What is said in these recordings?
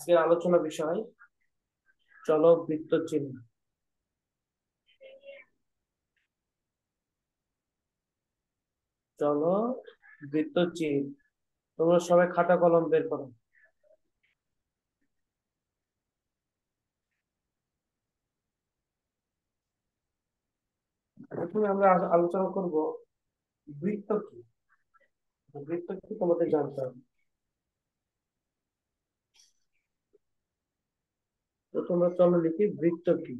আজকের আলোচনা বিষয় চলক বৃত্ত চিহ্ন। চলক বৃত্ত চিহ্ন, তোমরা সবাই খাতা কলম বের করো। প্রথমে আমরা আলোচনা করব বৃত্ত কি। বৃত্ত কি তোমাদের জানতে হবে। তো তোমরা চলো লিখি বৃত্ত কি।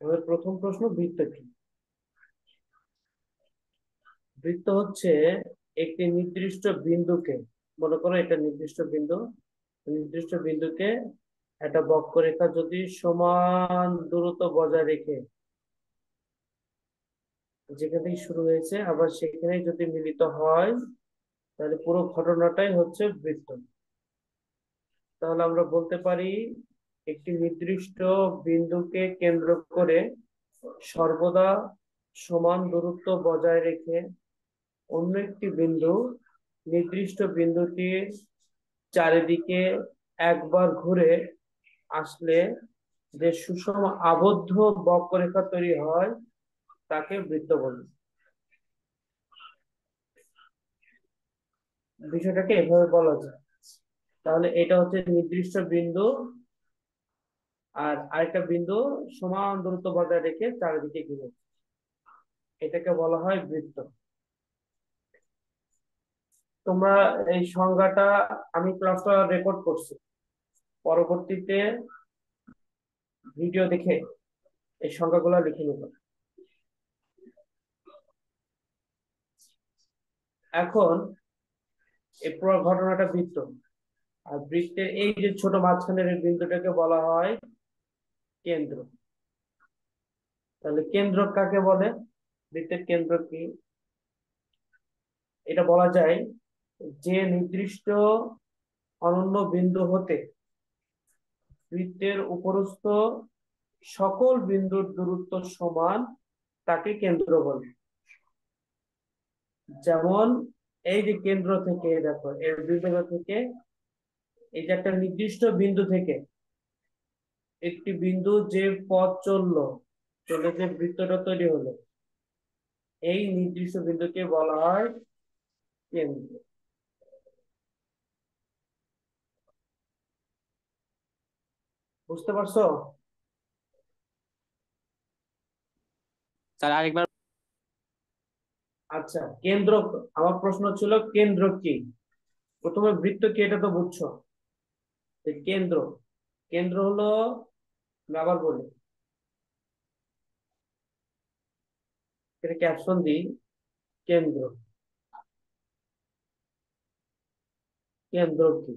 আমাদের প্রথম প্রশ্ন, বৃত্ত কি? বৃত্ত হচ্ছে একটি নির্দিষ্ট বিন্দুকে, মনে করো এটা নির্দিষ্ট বিন্দু, নির্দিষ্ট বিন্দুকে একটা বক্ররেখা যদি সমান দূরত্ব বজায় রেখে যেখান থেকে শুরু হয়েছে আবার সেখানে যদি মিলিত হয়, তাহলে পুরো ঘটনাটাই হচ্ছে বৃত্ত। তাহলে আমরা বলতে পারি একটি নির্দিষ্ট বিন্দুকে কেন্দ্র করে সর্বদা সমান দূরত্ব বজায় রেখে অন্য একটি বিন্দু নির্দিষ্ট বিন্দুটির চারিদিকে একবার ঘুরে আসলে যে সুষম আবদ্ধ বক্ররেখা তৈরি হয় তাকে বৃত্ত বলে। বিষয়টাকে এভাবে বলা যায়। তাহলে এটা হচ্ছে নির্দিষ্ট বিন্দু আর আরেকটা বিন্দু সমান দূরত্ব বজায় রেখে চারিদিকে ঘুরে, এটাকে বলা হয় বৃত্ত। তোমরা এই সংজ্ঞাটা, আমি ক্লাসটা রেকর্ড করছি, পরবর্তীতে ভিডিও দেখে এই সংজ্ঞাগুলো লিখে নিব। এখন এই পুরো ঘটনাটা বৃত্ত, আর বৃত্তের এই যে ছোট মাঝখানের এই বিন্দুটাকে বলা হয় কেন্দ্র। তাহলে কেন্দ্র কাকে বলে? বৃত্তের কেন্দ্র কি? এটা বলা যায় যে নির্দিষ্ট অনন্য বিন্দু হতে বৃত্তের উপরস্থ সকল বিন্দুর দূরত্ব সমান, তাকে কেন্দ্র বলে। যেমন এই যে কেন্দ্র থেকে, দেখো এর বিন্দু থেকে, এই যে একটা নির্দিষ্ট বিন্দু থেকে একটি বিন্দু যে পথ চললো, চলে যে বৃত্তটা তৈরি হলো, এই নির্দিষ্ট বিন্দুকে বলা হয় কেন্দ্র। বুঝতে পারছো? স্যার আরেকবার। আচ্ছা, কেন্দ্র, আমার প্রশ্ন ছিল কেন্দ্র কি। প্রথমে বৃত্ত কি এটা তো বুঝছো। তো কেন্দ্র, কেন্দ্র হলো, আমি আবার বলি, এটা ক্যাপশন দিই, কেন্দ্র। কেন্দ্র কি?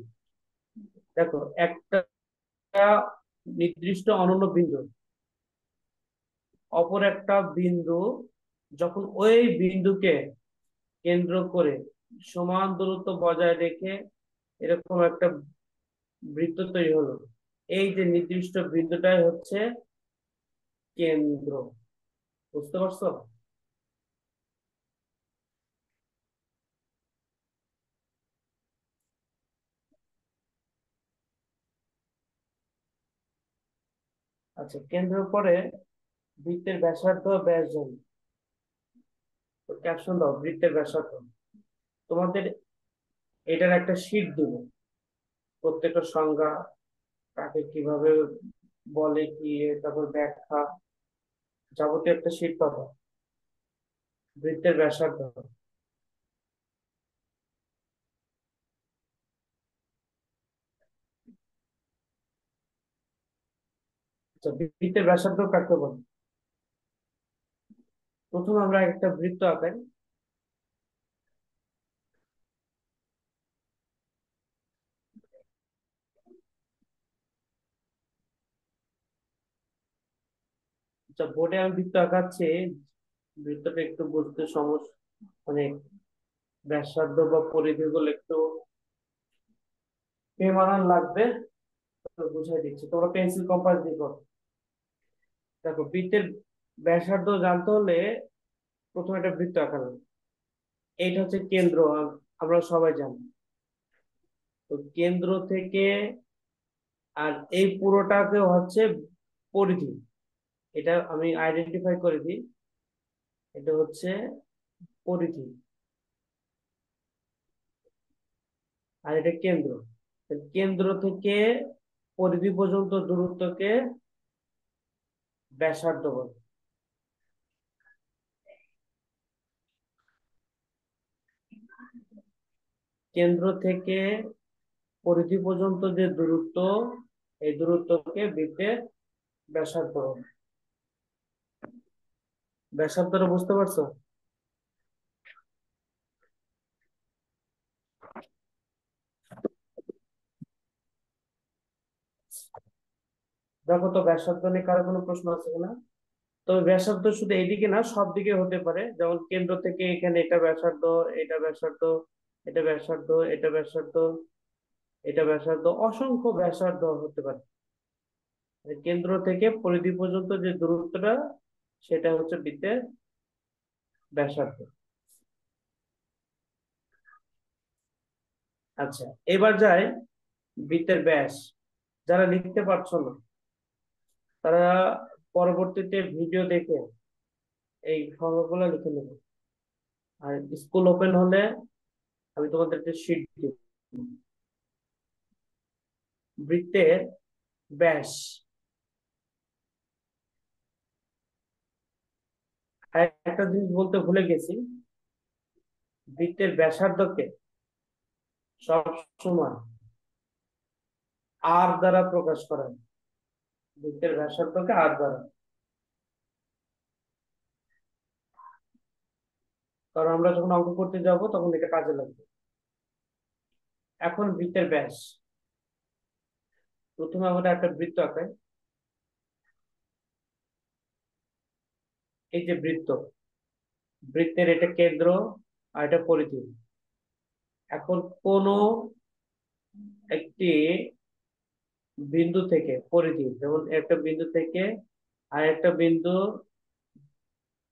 দেখো একটা নির্দিষ্ট অনন্য বিন্দু অপর একটা বিন্দু যখন ওই বিন্দুকে কেন্দ্র করে সমান দূরত্ব বজায় রেখে এরকম একটা বৃত্ত তৈরি হলো, এই যে নির্দিষ্ট বিন্দুটাই হচ্ছে কেন্দ্র। বুঝতে পারছো? আচ্ছা, কেন্দ্রের পরে বৃত্তের ব্যাসার্ধ ব্যাস জানি। তো ক্যাপশন দাও বৃত্তের ব্যাসার্ধ। তোমাদের এটার একটা শীট দিব, প্রত্যেকটা সংজ্ঞা, কাকে কিভাবে বলে, কি, তারপর ব্যাখ্যা, যাবতীয় একটা শীট পাবো বৃত্তের ব্যাসার্ধ। আচ্ছা, বৃত্তের ব্যাসার্ধ কাকে বলে? প্রথমে আমরা একটা বৃত্ত আঁকাই। আচ্ছা, বোর্ডে আমি বৃত্ত আঁকাচ্ছি, বৃত্তটা একটু বুঝতে সমস্যা, মানে ব্যাসার্ধ বা পরিধি গুলো একটু বেমানান লাগবে, তো বুঝাই দিচ্ছি, তোমরা পেন্সিল কম্পাস দিয়ে করো। দেখো বৃত্তের ব্যাসার্ধ জানতে হলে প্রথমে একটা বৃত্ত আঁকালাম, এইটা হচ্ছে কেন্দ্র, আমরা সবাই জানি। তো কেন্দ্র থেকে, আর এই পুরোটাকে হচ্ছে পরিধি, এটা আমি আইডেন্টিফাই করে দিই, এটা হচ্ছে পরিধি, আর এটা কেন্দ্র। তো কেন্দ্র থেকে পরিধি পর্যন্ত দূরত্বকে ব্যাসার্ধ বলে। কেন্দ্র থেকে পরিধি পর্যন্ত যে দূরত্ব, এই দূরত্বকে বৃত্তের ব্যাসার্ধ বলে। ব্যাসার্ধটা বুঝতে পারছো? দেখো তো ব্যাসার্ধ নিয়ে কারো কোনো প্রশ্ন আছে কিনা। তবে ব্যাসার্ধ শুধু এইদিকে না, সব দিকে হতে পারে। যেমন কেন্দ্র থেকে এখানে এটা ব্যাসার্ধ, এটা ব্যাসার্ধ, এটা ব্যাসার্ধ, এটা ব্যাসার্ধ, এটা ব্যাসার্ধ, অসংখ্য ব্যাসার্ধ হতে পারে। কেন্দ্র থেকে পরিধি পর্যন্ত যে দূরত্বটা, সেটা হচ্ছে বৃত্তের ব্যাসার্ধ। আচ্ছা, এবার যাই বৃত্তের ব্যাস। যারা লিখতে পারছো না, তারা পরবর্তীতে ভিডিও দেখে এই ফর্মুলাগুলো লিখে নেবে। আর স্কুল ওপেন হলে আমি তোমাদেরকে শিট দিব। বৃত্তের ব্যাস, আর একটা জিনিস বলতে ভুলে গেছি, বৃত্তের ব্যাসার্ধকে সব সময় আর দ্বারা প্রকাশ করা হয়। বৃত্তের ব্যাসার্ধকে আর দ্বারা, কারণ আমরা যখন অঙ্ক করতে যাব তখন এটা কাজে লাগবে। এখন বৃত্তের ব্যাস, প্রথমে আমরা একটা বৃত্ত আঁকাই। এই যে বৃত্ত, বৃত্তের এটা কেন্দ্র আর এটা পরিধি। এখন কোন একটি বিন্দু থেকে পরিধি, যেমন একটা বিন্দু থেকে আর একটা বিন্দু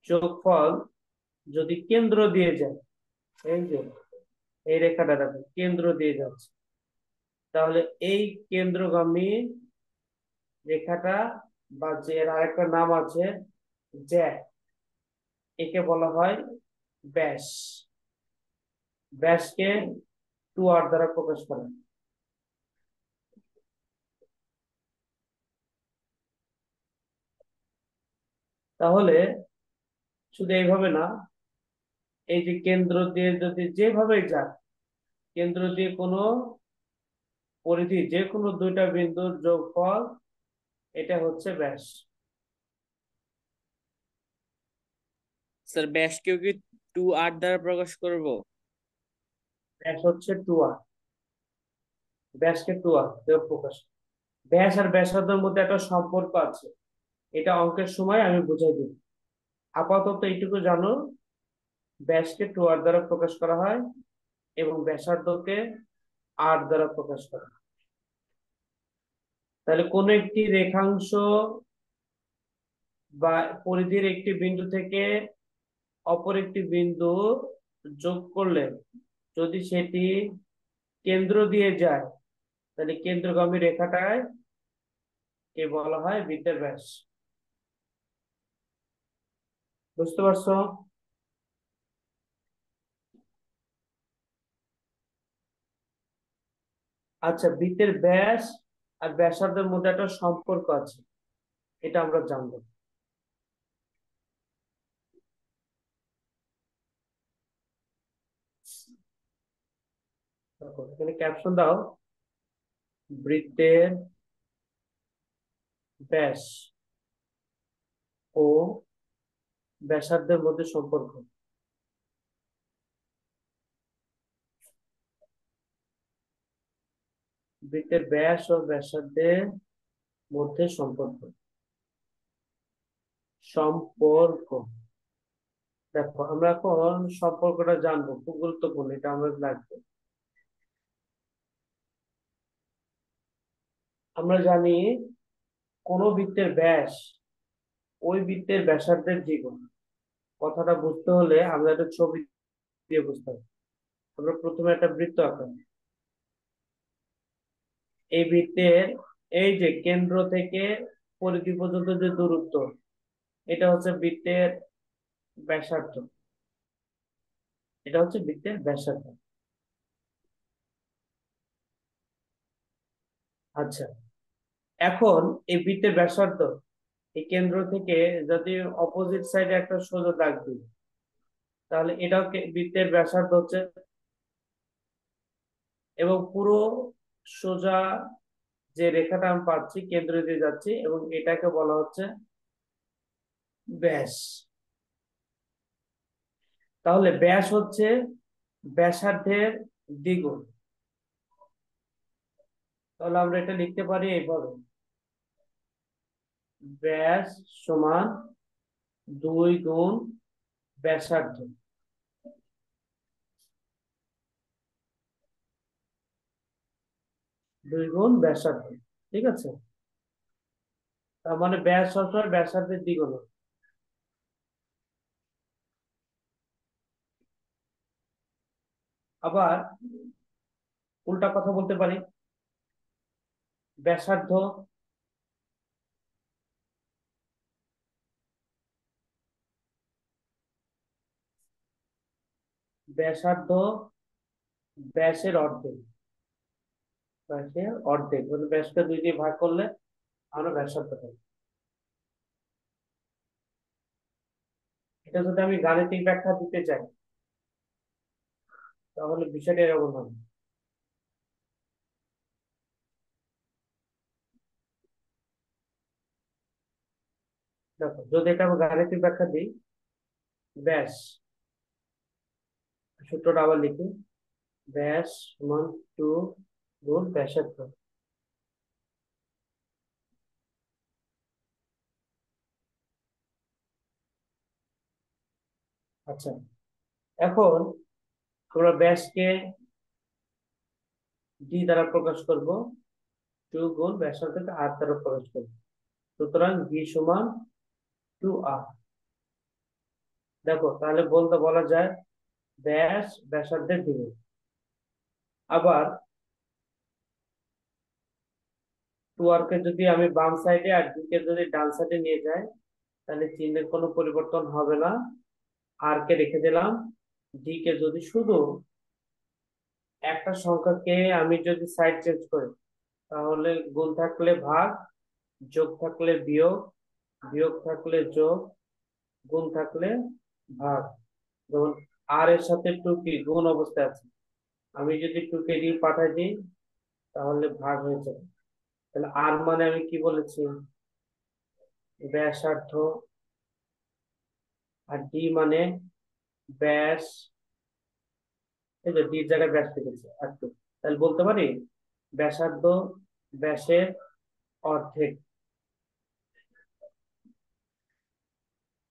যোগফল যদি কেন্দ্র দিয়ে যায়, এই যে এই রেখাটা দেখো কেন্দ্র দিয়ে যাচ্ছে, তাহলে এই কেন্দ্রগামী রেখাটা, বা যে এর আরেকটা নাম আছে জ্যা, একে বলা হয় ব্যাস। ব্যাসকে 2r দ্বারা প্রকাশ করে। তাহলে শুধু এইভাবে না, এই যে কেন্দ্র দিয়ে যদি যেভাবে যাক, কেন্দ্র দিয়ে কোনো পরিধি যে কোনো দুইটা বিন্দুর যোগফল, এটা হচ্ছে ব্যাস। স্যার ব্যাসকেও কি 2r দ্বারা প্রকাশ করব? ব্যাস হচ্ছে 2r, ব্যাসকে 2r দিয়ে প্রকাশ। ব্যাস আর ব্যাসার্ধের মধ্যে একটা সম্পর্ক আছে, এটা অঙ্কের সময় আমি বুঝাই দিই। আপাতত এইটুকু জানো, ব্যাসকে 2r দ্বারা প্রকাশ করা হয় এবং ব্যাসার্ধকে r দ্বারা প্রকাশ করা হয়। তাহলে কোন একটি রেখাংশ বা পরিধির একটি বিন্দু থেকে অপর একটি বিন্দু যোগ করলে যদি সেটি কেন্দ্র দিয়ে যায়, তাহলে কেন্দ্রগামী রেখাটায় কে বলা হয় বৃত্তের ব্যাস। বুঝতে পারছো? আচ্ছা, বৃত্তের ব্যাস আর ব্যাসার্ধের মধ্যে একটা সম্পর্ক আছে, এটা আমরা জানবো। দেখো, এখানে ক্যাপশন দাও, বৃত্তের ব্যাস ও ব্যাসার্ধের মধ্যে সম্পর্ক। বৃত্তের ব্যাস ও ব্যাসার্ধের মধ্যে সম্পর্ক। সম্পর্ক, দেখো আমরা এখন সম্পর্কটা জানবো, খুব গুরুত্বপূর্ণ, এটা আমাদের লাগবে। আমরা জানি কোন বৃত্তের ব্যাস ওই বৃত্তের ব্যাসার্ধের দ্বিগুণ। কথাটা বুঝতে হলে আমরা একটা ছবি দিয়ে বুঝতে হবে। আমরা প্রথমে একটা বৃত্ত আঁকলাম। এই বৃত্তের এই যে কেন্দ্র থেকে পরিধি পর্যন্ত যে দূরত্ব, এটা হচ্ছে বৃত্তের ব্যাসার্ধ। এটা হচ্ছে বৃত্তের ব্যাসার্ধ। আচ্ছা, এখন এই বৃত্তের ব্যাসার্ধ, এই কেন্দ্র থেকে যদি অপোজিট সাইডে একটা সোজা দাগ দিই, তাহলে এটাও বৃত্তের ব্যাসার্ধ হচ্ছে। এবং পুরো সোজা যে রেখাটা আমি পাচ্ছি কেন্দ্র দিয়ে যাচ্ছি, এবং এটাকে বলা হচ্ছে ব্যাস। তাহলে ব্যাস হচ্ছে ব্যাসার্ধের দ্বিগুণ। তাহলে আমরা এটা লিখতে পারি এইভাবে: ব্যাস সমান 2 গুণ ব্যাসার্ধ। 2 গুণ ব্যাসার্ধ। ঠিক আছে, তার মানে ব্যাস সবসময় ব্যাসার্ধের দ্বিগুণ হয়। আবার উল্টা কথা বলতে পারি, ব্যাসার্ধ ব্যাসার্ধ ব্যাসের অর্ধেক। ব্যাসের অর্ধেক মানে ব্যাসকে 2 দিয়ে ভাগ করলে আমরা ব্যাসার্ধ পাই। এটা যদি আমি গাণিতিক ব্যাখ্যা দিতে চাই, তাহলে বিষয়টা এরকম হবে। দেখো, যদি এটা আমি গাণিতিক ব্যাখ্যা দিই, ব্যাস, সূত্রটা আবার লিখি: ব্যাস সমান 2 গুণ ব্যাসার্ধ। আচ্ছা, এখন আমরা ব্যাসকে ডি দ্বারা প্রকাশ করব, 2 গুণ ব্যাসার্ধকে আর দ্বারা প্রকাশ করব। সুতরাং ভি সমান 2r। দেখো, তাহলে বলা যায় ব্যাস ব্যাসার্ধের দ্বিগুণ। আবার 2r কে যদি আমি বাম সাইডে আর ডি কে যদি ডান সাইডে নিয়ে যাই, তাহলে চিহ্নের কোনো পরিবর্তন হবে না। আর কে রেখে দিলাম। ডি কে যদি শুধু একটা সংখ্যাকে আমি যদি সাইড চেঞ্জ করি, তাহলে গুণ থাকলে ভাগ, যোগ থাকলে বিয়োগ, বিয়োগ থাকলে যোগ, গুণ থাকলে ভাগ। যেমন আর এর সাথে টু কি গুণ অবস্থায় আছে, আমি যদি টু কে ডি পাঠাই দিই, তাহলে ভাগ হয়ে যাবে। তাহলে আর মানে আমি কি বলেছি, ব্যাসার্ধ, আর ডি মানে ব্যাস। এই যে ডির জায়গায় ব্যাস লিখেছি আর টু, তাহলে বলতে পারি ব্যাসার্ধ ব্যাসের অর্ধেক।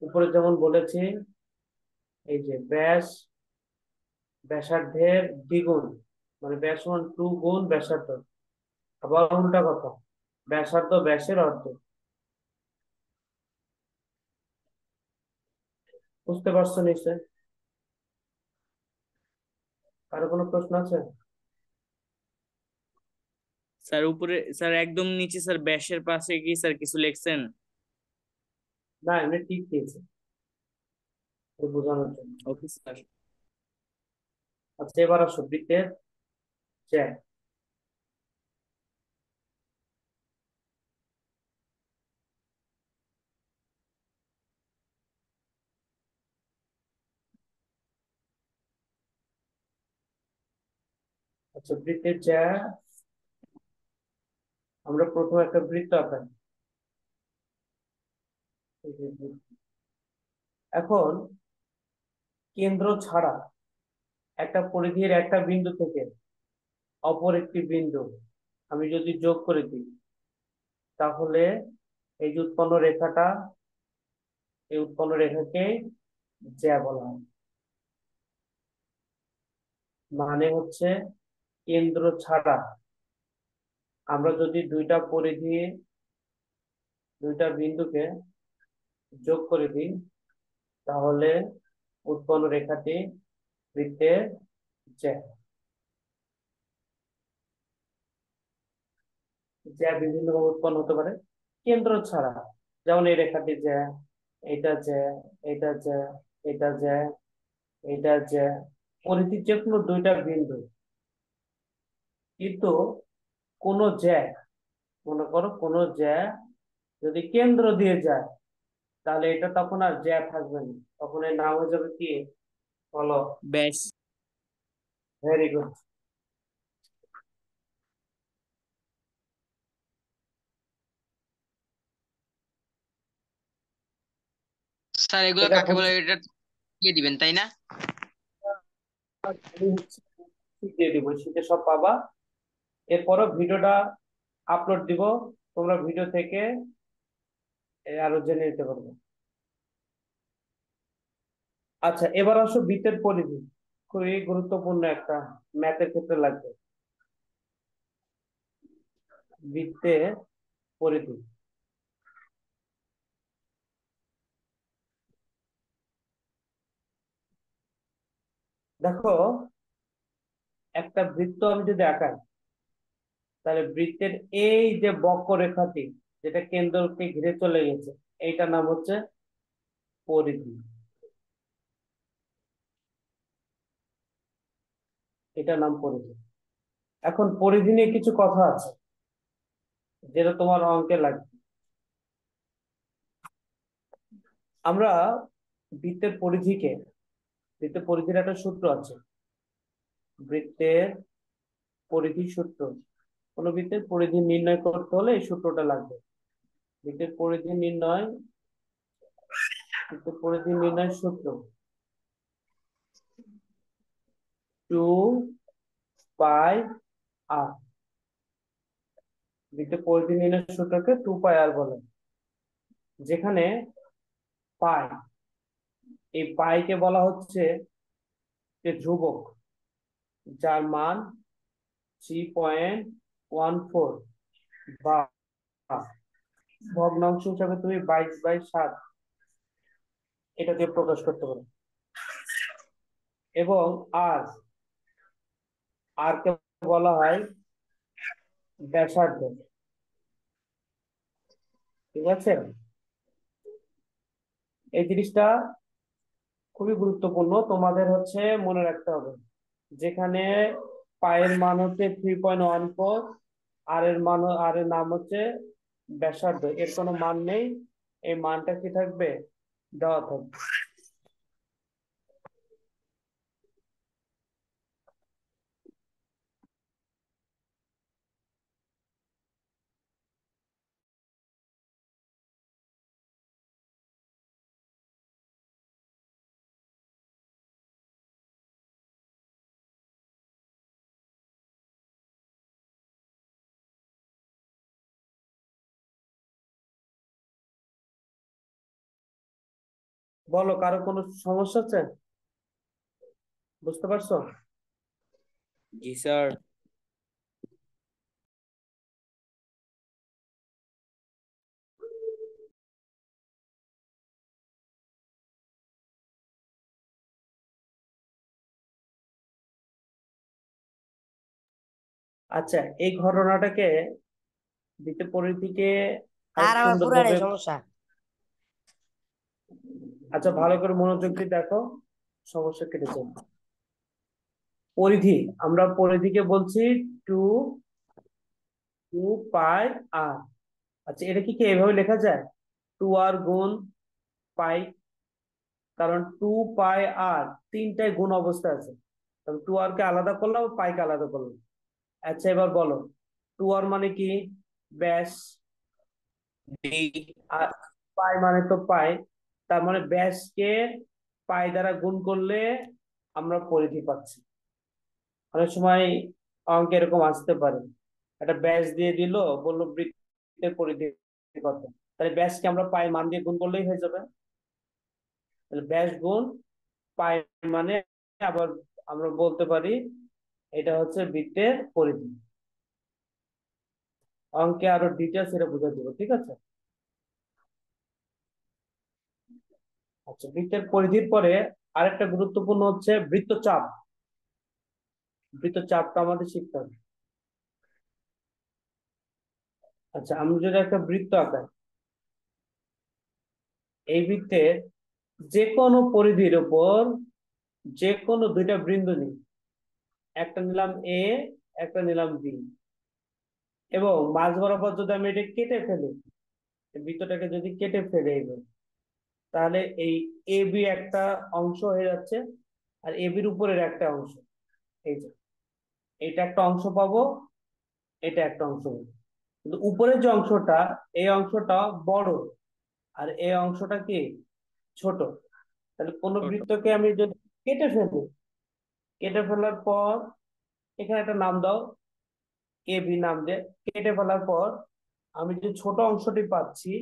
উপরে যেমন বলেছি, এই যে ব্যাস ব্যাসার্ধের দ্বিগুণ, মানে ব্যাস সমান 2 গুণ ব্যাসার্ধ। আবার উল্টা কথা, ব্যাসার্ধ ব্যাসের অর্ধেক। বুঝতে পারছো নিশ্চয়? কারো কোনো প্রশ্ন আছে? স্যার উপরে স্যার একদম নিচে স্যার ব্যাসের পাশে কি স্যার কিছু লিখছেন? না, এমনি ঠিক দিয়েছে বোঝানোর জন্য। Okay sir. আচ্ছা, এবার আসো বৃত্তের জ্যা। আচ্ছা, বৃত্তের জ্যা, আমরা প্রথমে একটা বৃত্ত আঁকাই। এই যে বৃত্ত। এখন কেন্দ্র ছাড়া একটা পরিধির একটা বিন্দু থেকে অপর একটি বিন্দু আমি যদি যোগ করে দিই, তাহলে এই যে উৎপন্ন রেখাটা, এই উৎপন্ন রেখাকে জ্যা বলা হয়। মানে হচ্ছে কেন্দ্র ছাড়া আমরা যদি দুইটা বিন্দুকে যোগ করে দিই, তাহলে উৎপন্ন রেখাটি বৃত্তের জ্যা। জ্যা বিভিন্ন ভাবে উৎপন্ন হতে পারে কেন্দ্র ছাড়া, যেমন এই রেখাটি জ্যা, এটা জ্যা, এটা জ্যা, এটা জ্যা, এটা জ্যা, পরিধির যে কোনো দুইটা বিন্দু। কিন্তু কোন জ্যা, মনে করো কোন জ্যা যদি কেন্দ্র দিয়ে যায়, তাহলে এটা তখন আর জ্যা থাকবে না, তখন এর নাম হয়ে যাবে কি? বলো। ব্যাস। Very good. স্যার এগুলো এটা কাকে বলে বুঝছো? এটা দিয়ে দিবেন তাই না? আমি হচ্ছে sheet দিয়ে দিব, শীতে সব পাবা। এরপরও ভিডিওটা আপলোড দিব, তোমরা ভিডিও থেকে আরো জেনে নিতে পারবে। আচ্ছা, এবার আসো বৃত্তের পরিধি, খুবই গুরুত্বপূর্ণ একটা, ম্যাথের ক্ষেত্রে লাগবে। বৃত্তের পরিধি, দেখো একটা বৃত্ত আমি যদি আঁকাই, তাহলে বৃত্তের এই যে বক্ররেখাটি যেটা কেন্দ্রকে ঘিরে চলে গেছে, এইটার নাম হচ্ছে পরিধি। এটার নাম পরিধি। এখন পরিধি নিয়ে কিছু কথা আছে যেটা তোমার অঙ্কে লাগবে। আমরা বৃত্তের পরিধিকে, বৃত্তের পরিধির একটা সূত্র আছে, বৃত্তের পরিধি সূত্র। কোন বৃত্তের পরিধি নির্ণয় করতে হলে এই সূত্রটা লাগবে। বৃত্তের পরিধি নির্ণয়, বৃত্তের পরিধি নির্ণয় সূত্র 2πr। বৃত্তের পরিধি নির্ণয় সূত্রকে 2πr বলে, যেখানে পাই, এই পাইকে বলা হচ্ছে যে ধ্রুবক, যার মান 3.14, বা ভগ্নাংশ হিসাবে তুমি 22/7 এটা দিয়ে প্রকাশ করতে পারো। এবং আর, আর কে বলা হয় ব্যাসার্ধ। ঠিক আছে, এই জিনিসটা খুবই গুরুত্বপূর্ণ, তোমাদের হচ্ছে মনে রাখতে হবে। যেখানে পায়ের মান হচ্ছে 3.14, আর এর মান, আর এর নাম হচ্ছে ব্যাসার্ধ, এর কোনো মান নেই, এই মানটা কি থাকবে? দেওয়া থাকবে। বলো, কারো কোনো সমস্যা আছে? বুঝতে পারছো? জি স্যার। আচ্ছা, এই ঘটনাটাকে, বৃত্তের পরিধিকে আরো আর আমার সুন্দরভাবে, পুরাটাই সমস্যা। আচ্ছা ভালো করে মনোযোগ দিয়ে দেখো, সমস্যা কেটে যাবে। পরিধি, আমরা পরিধিকে বলছি টু টু পাই আর। আচ্ছা, এটা কি এভাবে লেখা যায়? 2r গুণ পাই, কারণ 2πr তিনটায় গুণ অবস্থা আছে, তবে 2r কে আলাদা করলাম, পাই কে আলাদা করলাম। আচ্ছা, এবার বলো 2r মানে কি? ব্যাস। আর পাই মানে তো পাই, তার মানে ব্যাসকে পাই দ্বারা গুণ করলে আমরা পরিধি পাচ্ছি। অনেক সময় অঙ্ক এরকম আসতে পারে, একটা ব্যাস দিয়ে দিল, বললো বৃত্তের পরিধি কত, তাহলে ব্যাসকে আমরা পাই মান দিয়ে গুণ করলেই হয়ে যাবে। তাহলে ব্যাস গুণ পাই মানে, আবার আমরা বলতে পারি এটা হচ্ছে বৃত্তের পরিধি। অঙ্কে আরো ডিটেলস এটা বুঝে দেবো, ঠিক আছে? আচ্ছা, বৃত্তের পরিধির পরে আরেকটা গুরুত্বপূর্ণ হচ্ছে বৃত্তচাপ। বৃত্তচাপটা আমাদের শিখতে হবে। আচ্ছা, আমি যদি একটা বৃত্ত আঁকাই, এই বৃত্তের যে কোনো পরিধির উপর যে কোনো দুইটা বিন্দু নিই, একটা নিলাম এ, একটা নিলাম বি, এবং মাঝ বরাবর যদি আমি এটা কেটে ফেলি, এই বৃত্তটাকে যদি কেটে ফেলে এইভাবে, তাহলে এই এ বি একটা অংশ হয়ে যাচ্ছে, আর এ বির উপরের একটা অংশ, এই যে এটা একটা অংশ পাবো, এটা একটা অংশ পাবো। কিন্তু উপরের যে অংশটা, এই অংশটা বড়, আর এই অংশটা কি ছোট। তাহলে কোন ছোট। বৃত্তকে আমি যদি কেটে ফেলি, কেটে ফেলার পর এখানে একটা নাম দাও, এ বি নাম দিয়ে কেটে ফেলার পর আমি যে ছোট অংশটি পাচ্ছি,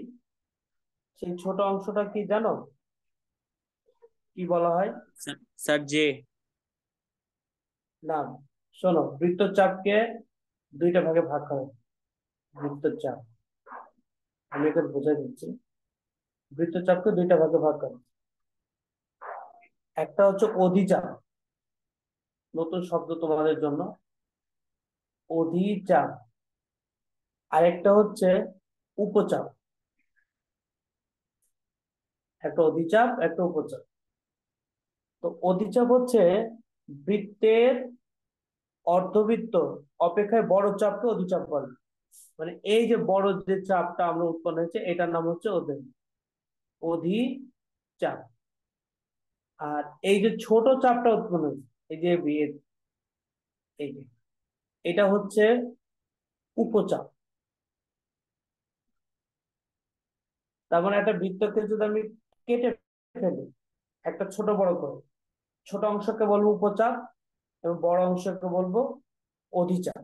সেই ছোট অংশটা কি জানো কি বলা হয়? Sir J. না, শোনো, বৃত্তচাপকে দুইটা ভাগে ভাগ করা হয়। বৃত্তচাপ, আমি এখানে বোঝাই দিচ্ছি। বৃত্তচাপকে দুইটা ভাগে ভাগ করা হয়। একটা হচ্ছে অধিচাপ, নতুন শব্দ তোমাদের জন্য, অধিচাপ। আরেকটা হচ্ছে উপচাপ। একটা অধিচাপ, একটা উপচাপ। তো অধিচাপ হচ্ছে বৃত্তের অর্ধবৃত্ত অপেক্ষায় বড় চাপকে অধিচাপ বলে। মানে এই যে বড় যে চাপটা আমরা উৎপন্ন হয়েছে, এটার নাম হচ্ছে অধিচাপ। আর এই যে ছোট চাপটা উৎপন্ন হয়েছে, এই যে বিয়ের, এই যে এটা হচ্ছে উপচাপ। তার মানে একটা বৃত্তকে যদি আমি কেটে ফেলি, একটা ছোট বড় করে, ছোট অংশকে বলবো উপচাপ, এবং বড় অংশকে বলবো অধিচাপ।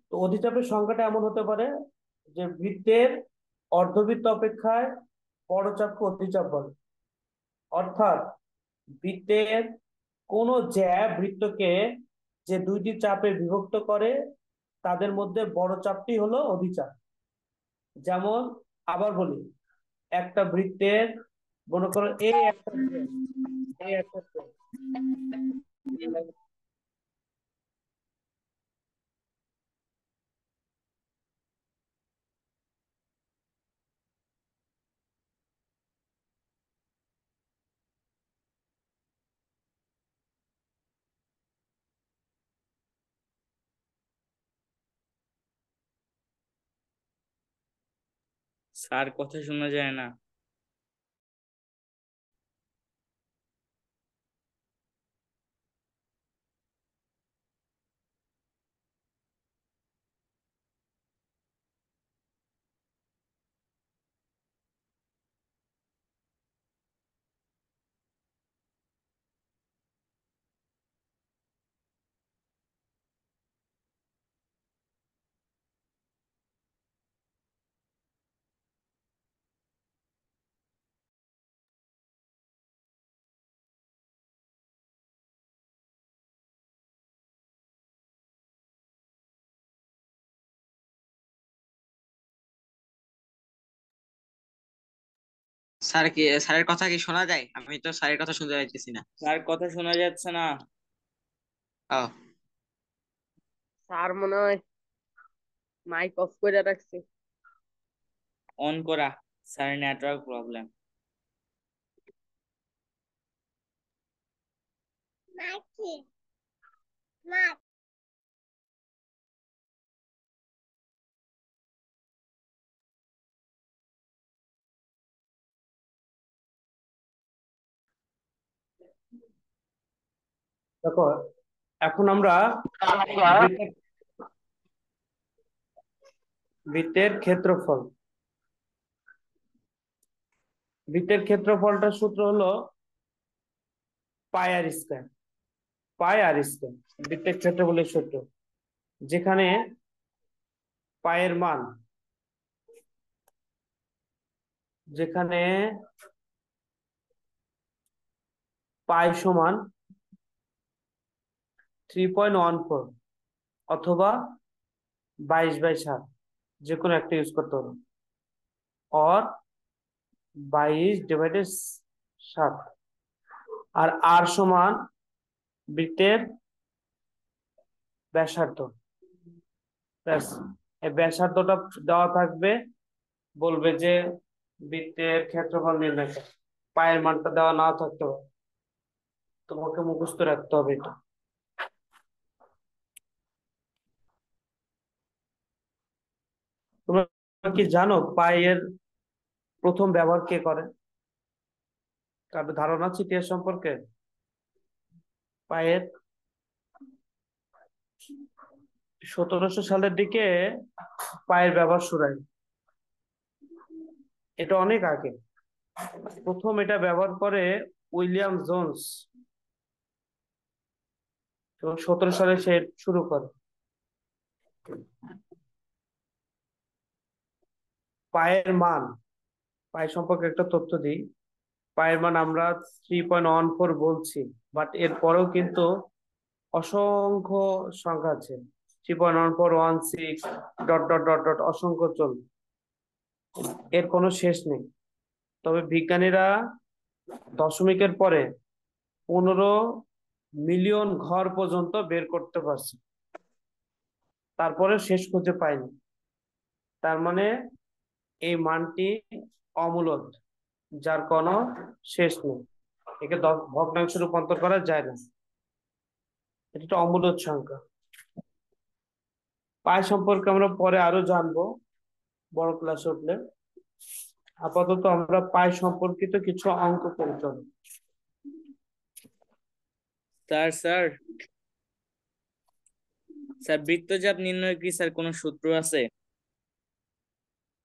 তো অধিচাপের সংখ্যাটা এমন হতে পারে যে বৃত্তের অর্ধবৃত্ত অপেক্ষায় বড় চাপকে অধিচাপ বলে। অর্থাৎ বৃত্তের কোন জ্যা বৃত্তকে যে দুইটি চাপে বিভক্ত করে, তাদের মধ্যে বড় চাপটি হলো অধিচাপ। যেমন, আবার বলি, একটা বৃত্তের, মনে করো এই একটা frame, এই একটা frame। স্যার কথা শোনা যায় না। স্যারের কথা কি শোনা যায়? আমি তো স্যারের কথা শুনতে পাইতেছি না। স্যার কথা শোনা যাচ্ছে না। ও, স্যার মনে হয় মাইক অফ করে রাখছে। অন করা। Sir network problem. দেখো, এখন আমরা বৃত্তের বৃত্তের ক্ষেত্রফল, বৃত্তের ক্ষেত্রফলটার সূত্র হলো পাই আর স্কয়ার। পাই আর স্কয়ার বৃত্তের ক্ষেত্রফলের সূত্র, যেখানে পায়ের মান, যেখানে পাই সমান 3.14 অথবা 22/7, যে কোনো একটা ইউজ করতে হবে। और 22/7, আর আর সমান বৃত্তের ব্যাসার্ধ। ব্যাস, এই ব্যাসার্ধটা দেওয়া থাকবে, বলবে যে বৃত্তের ক্ষেত্রফল নির্ণয় করো। পায়ের মানটা দেওয়া না থাকতে হবে, তোমাকে মুখস্থ রাখতে হবে এটা। তোমরা কি জানো পায়ের প্রথম ব্যবহার কে করে? কারো ধারণা আছে ইতিহাস সম্পর্কে? পায়ের 1700 সালের দিকে পায়ের ব্যবহার শুরু হয়। এটা অনেক আগে। প্রথম এটা ব্যবহার করে উইলিয়াম জোন্স, এবং 17 সালে সে শুরু করে। পায়ের মান, পায়ের সম্পর্কে একটা তথ্য দিই। পায়ের মান আমরা 3.14 বলছি, বাট এর পরেও কিন্তু অসংখ্য সংখ্যা আছে। 3.1416 ডট ডট ডট ডট অসংখ্য চলবে, এর কোনো শেষ নেই। তবে বিজ্ঞানীরা দশমিকের পরে 15 মিলিয়ন ঘর পর্যন্ত বের করতে পারছে, তারপরে শেষ খুঁজে পায়নি। তার মানে এই মানটি অমূলদ, যার কোনো শেষ নেই। একে ভগ্নাংশে রূপান্তর করা যায় না, এটা একটা অমূলদ সংখ্যা। পাই সম্পর্কে আমরা পরে আরো জানবো বড় ক্লাসে উঠলে। আপাতত আমরা পাই সম্পর্কিত কিছু অঙ্ক করি, চলো। স্যার স্যার স্যার বৃত্তচাপ নির্ণয় কি স্যার কোনো সূত্র আছে?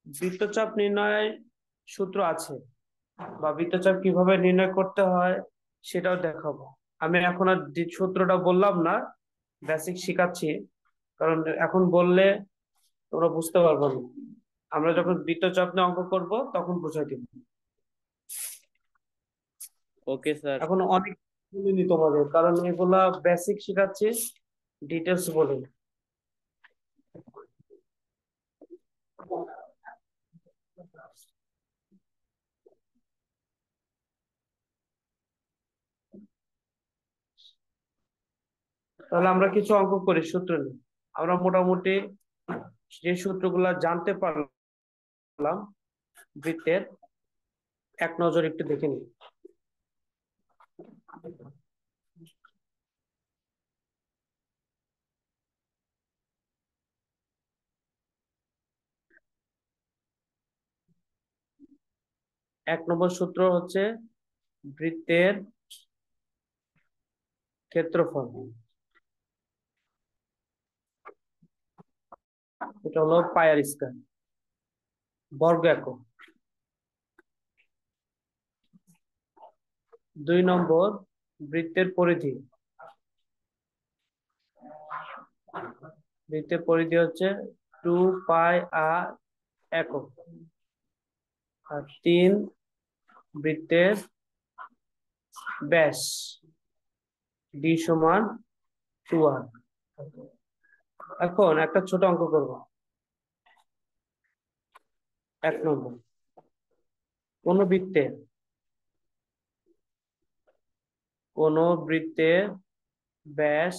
বৃত্তচাপ নির্ণয় সূত্র আছে, বা বৃত্তচাপ কিভাবে নির্ণয় করতে হয় সেটাও দেখাবো। আমি এখন আর সূত্রটা বললাম না, বেসিক শিখাচ্ছি, কারণ এখন বললে তোমরা বুঝতে পারবো না। আমরা যখন বৃত্তচাপ নিয়ে অঙ্ক করব তখন বুঝাই দিব। Okay sir. এখন অনেক বলিনি তোমাদের, কারণ এগুলা বেসিক শিখাচ্ছি, ডিটেলস বলিনি। তাহলে আমরা কিছু অঙ্ক করি সূত্র নিয়ে। আমরা মোটামুটি যে সূত্রগুলা জানতে পারলাম বৃত্তের, এক নজর একটু দেখে নিই। এক নম্বর সূত্র হচ্ছে বৃত্তের ক্ষেত্রফল, এটা হলো পাই স্কয়ার, বর্গ একক। 2 নম্বর বৃত্তের পরিধি, বৃত্তের পরিধি হচ্ছে 2πr একক। আর 3 বৃত্তের ব্যাস, d সমান 2r। এখন একটা ছোট অঙ্ক করব। 1 নম্বর, কোন বৃত্তের ব্যাস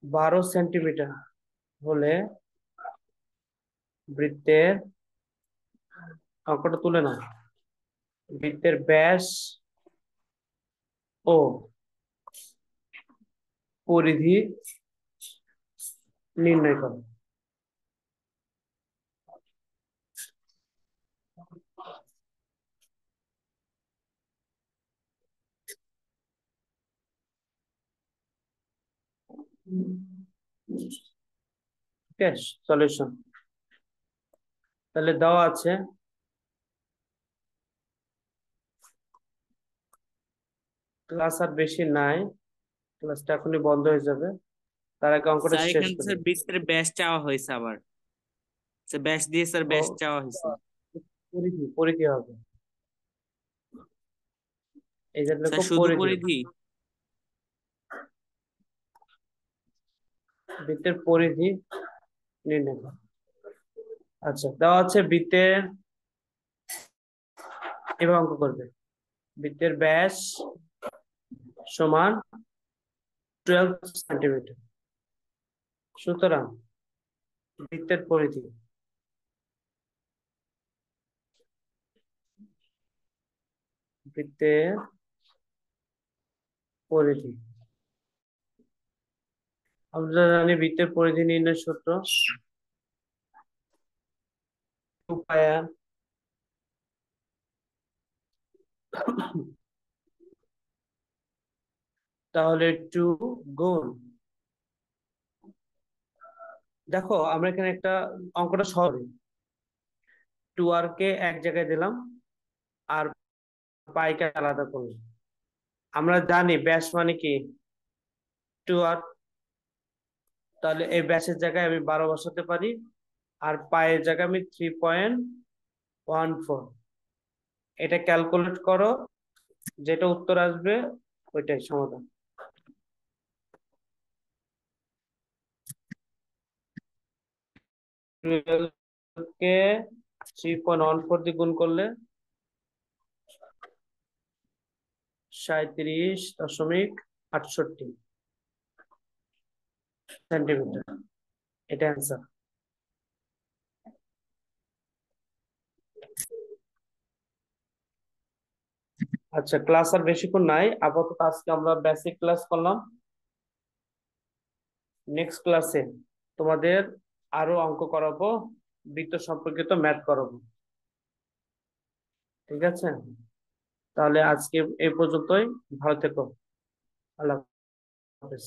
12 সেন্টিমিটার হলে বৃত্তের, অঙ্কটা তুলে না, বৃত্তের ব্যাস ও পরিধি নির্ণয় করো। সলিউশন তাহলে দেওয়া আছে। ক্লাস আর বেশি নাই, ক্লাসটা এখনই বন্ধ হয়ে যাবে, তার আগে অঙ্কটা স্যার শেষ এখানে করি। স্যার বৃত্তের ব্যাস চাওয়া হয়েছে আবার। স্যার ব্যাস দিয়ে স্যার ও, ব্যাস চাওয়া হয়েছে। পরিধি পরিধি হবে, এই যে স্যার লেখো শুধু পরিধি, পরিধি? বৃত্তের পরিধি নির্ণয় করো। আচ্ছা, দেওয়া আছে বৃত্তের, এবার অঙ্ক করবে। বৃত্তের ব্যাস সমান 12 সেন্টিমিটার। সুতরাং বৃত্তের পরিধি, বৃত্তের পরিধি আমরা জানি বৃত্তের পরিধি নির্ণয় সূত্র 2 পাই r। তাহলে 2 গুণ, দেখো আমরা এখানে একটা অঙ্কটা সহজ, 2r কে এক জায়গায় দিলাম আর পাইকে আলাদা করলাম। আমরা জানি ব্যাস মানে কি 2r, তাহলে এই ব্যাসের জায়গায় আমি 12 বসাতে পারি, আর পায়ের জায়গায় আমি 3.14। এটা ক্যালকুলেট করো, যেটা উত্তর আসবে ওইটাই সমাধান। কে 3.14 দিয়ে গুণ করলে 37.68 সেন্টিমিটার, এটা অ্যান্সার। আচ্ছা, ক্লাস আর বেশিক্ষণ নাই, আপাতত আজকে আমরা বেসিক ক্লাস করলাম। নেক্সট ক্লাসে তোমাদের আরো অঙ্ক করাবো, বৃত্ত সম্পর্কিত ম্যাথ করাবো। ঠিক আছে, তাহলে আজকে এই পর্যন্তই। ভালো থেকো। আল্লাহ হাফেজ।